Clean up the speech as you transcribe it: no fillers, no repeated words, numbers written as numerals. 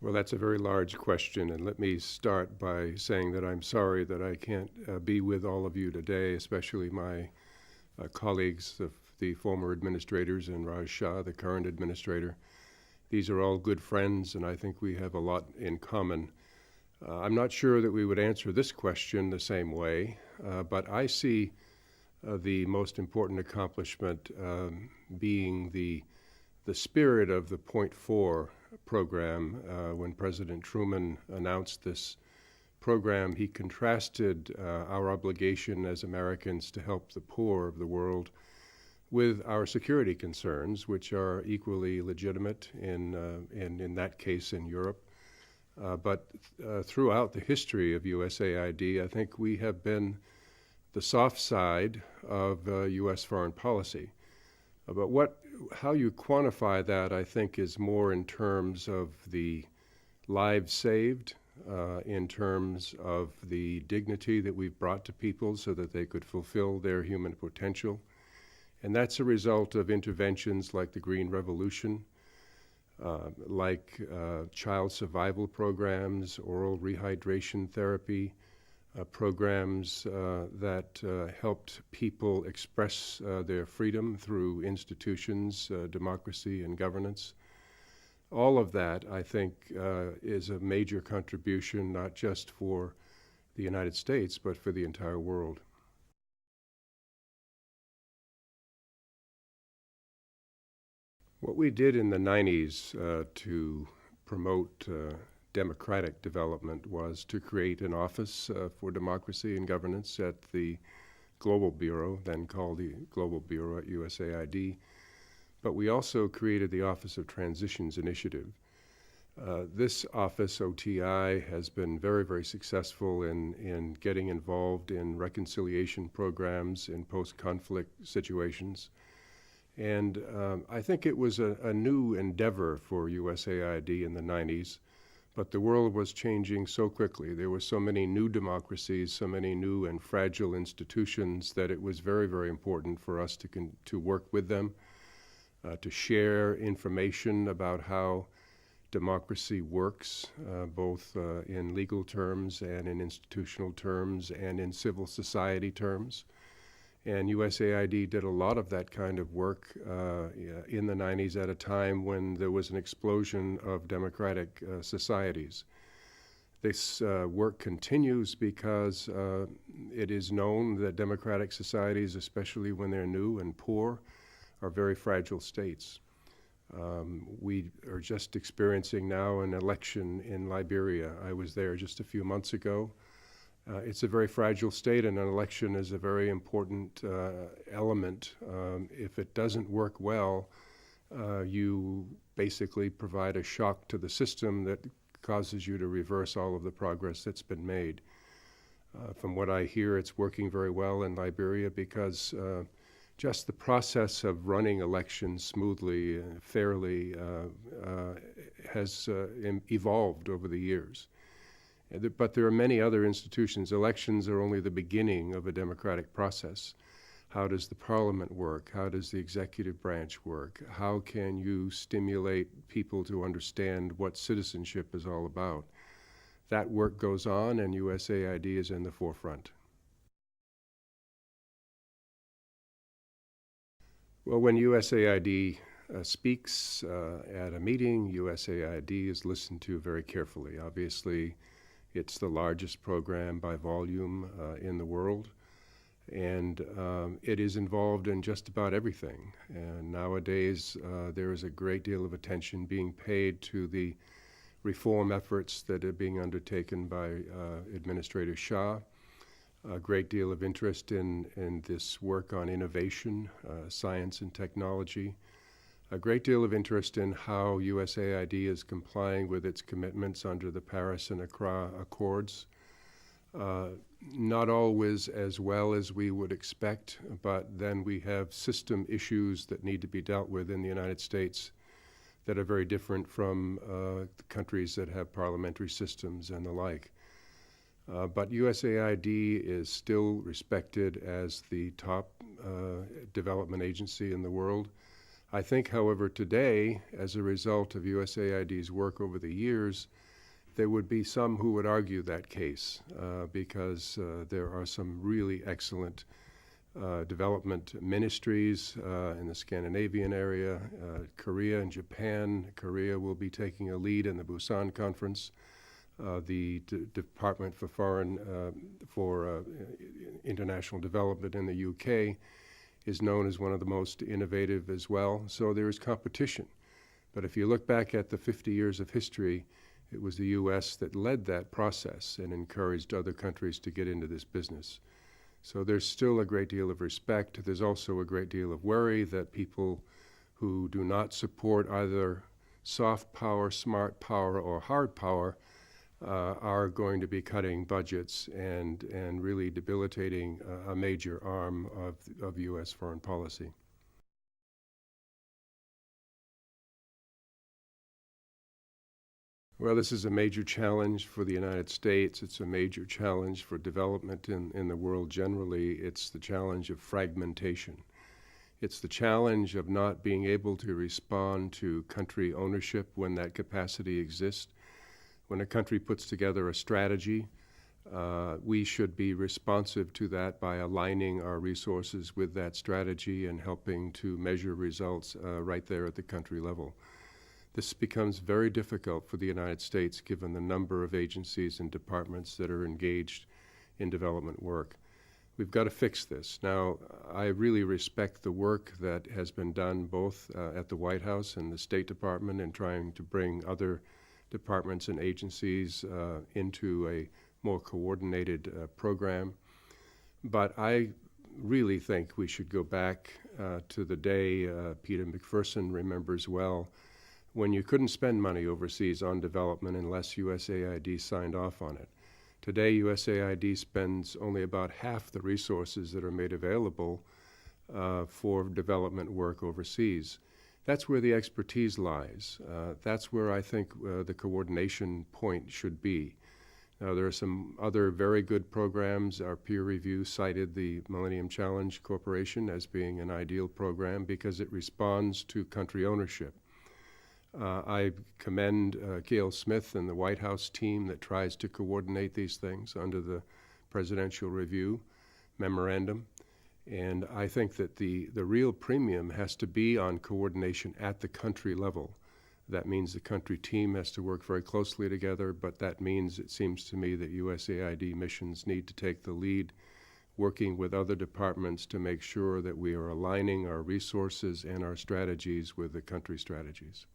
Well, that's a very large question, and let me start by saying that I'm sorry that I can't be with all of you today, especially my colleagues, the former administrators, and Raj Shah, the current administrator. These are all good friends, and I think we have a lot in common. I'm not sure that we would answer this question the same way, but I see the most important accomplishment being the spirit of the Point Four program. When President Truman announced this program, he contrasted our obligation as Americans to help the poor of the world with our security concerns, which are equally legitimate in that case in Europe. But throughout the history of USAID, I think we have been the soft side of U.S. foreign policy. But how you quantify that, I think, is more in terms of the lives saved, in terms of the dignity that we've brought to people so that they could fulfill their human potential. And that's a result of interventions like the Green Revolution, like child survival programs, oral rehydration therapy, programs that helped people express their freedom through institutions, democracy, and governance. All of that, I think, is a major contribution, not just for the United States, but for the entire world. What we did in the 90s to promote democratic development was to create an office for democracy and governance at the Global Bureau, then called the Global Bureau at USAID. But we also created the Office of Transitions Initiative. This office, OTI, has been very, very successful in getting involved in reconciliation programs in post-conflict situations. And I think it was a new endeavor for USAID in the 90s. But the world was changing so quickly. There were so many new democracies, so many new and fragile institutions that it was very, very important for us to work with them, to share information about how democracy works, both in legal terms and in institutional terms and in civil society terms. And USAID did a lot of that kind of work in the 90s at a time when there was an explosion of democratic societies. This work continues because it is known that democratic societies, especially when they're new and poor, are very fragile states. We are just experiencing now an election in Liberia. I was there just a few months ago. It's a very fragile state, and an election is a very important element. If it doesn't work well, you basically provide a shock to the system that causes you to reverse all of the progress that's been made. From what I hear, it's working very well in Liberia because just the process of running elections smoothly and fairly has evolved over the years. But there are many other institutions. Elections are only the beginning of a democratic process. How does the parliament work? How does the executive branch work? How can you stimulate people to understand what citizenship is all about? That work goes on, and USAID is in the forefront. Well, when USAID speaks at a meeting, USAID is listened to very carefully. Obviously, it's the largest program by volume in the world, and it is involved in just about everything. And nowadays, there is a great deal of attention being paid to the reform efforts that are being undertaken by Administrator Shah, a great deal of interest in this work on innovation, science and technology, a great deal of interest in how USAID is complying with its commitments under the Paris and Accra Accords. Not always as well as we would expect, but then we have system issues that need to be dealt with in the United States that are very different from countries that have parliamentary systems and the like. But USAID is still respected as the top development agency in the world. I think, however, today, as a result of USAID's work over the years, there would be some who would argue that case because there are some really excellent development ministries in the Scandinavian area, Korea and Japan. Korea will be taking a lead in the Busan Conference. The Department for International Development in the UK is known as one of the most innovative as well. So there is competition. But if you look back at the 50 years of history, it was the U.S. that led that process and encouraged other countries to get into this business. So there's still a great deal of respect. There's also a great deal of worry that people who do not support either soft power, smart power, or hard power are going to be cutting budgets and really debilitating a major arm of U.S. foreign policy. Well, this is a major challenge for the United States. It's a major challenge for development in the world generally. It's the challenge of fragmentation. It's the challenge of not being able to respond to country ownership when that capacity exists. When a country puts together a strategy, we should be responsive to that by aligning our resources with that strategy and helping to measure results right there at the country level. This becomes very difficult for the United States given the number of agencies and departments that are engaged in development work. We've got to fix this. Now, I really respect the work that has been done both at the White House and the State Department in trying to bring other departments and agencies into a more coordinated program. But I really think we should go back to the day Peter McPherson remembers well, when you couldn't spend money overseas on development unless USAID signed off on it. Today, USAID spends only about half the resources that are made available for development work overseas. That's where the expertise lies. That's where I think the coordination point should be. Now, there are some other very good programs. Our peer review cited the Millennium Challenge Corporation as being an ideal program because it responds to country ownership. I commend Gail Smith and the White House team that tries to coordinate these things under the Presidential Review Memorandum. And I think that the real premium has to be on coordination at the country level. That means the country team has to work very closely together, but that means, it seems to me, that USAID missions need to take the lead, working with other departments to make sure that we are aligning our resources and our strategies with the country strategies.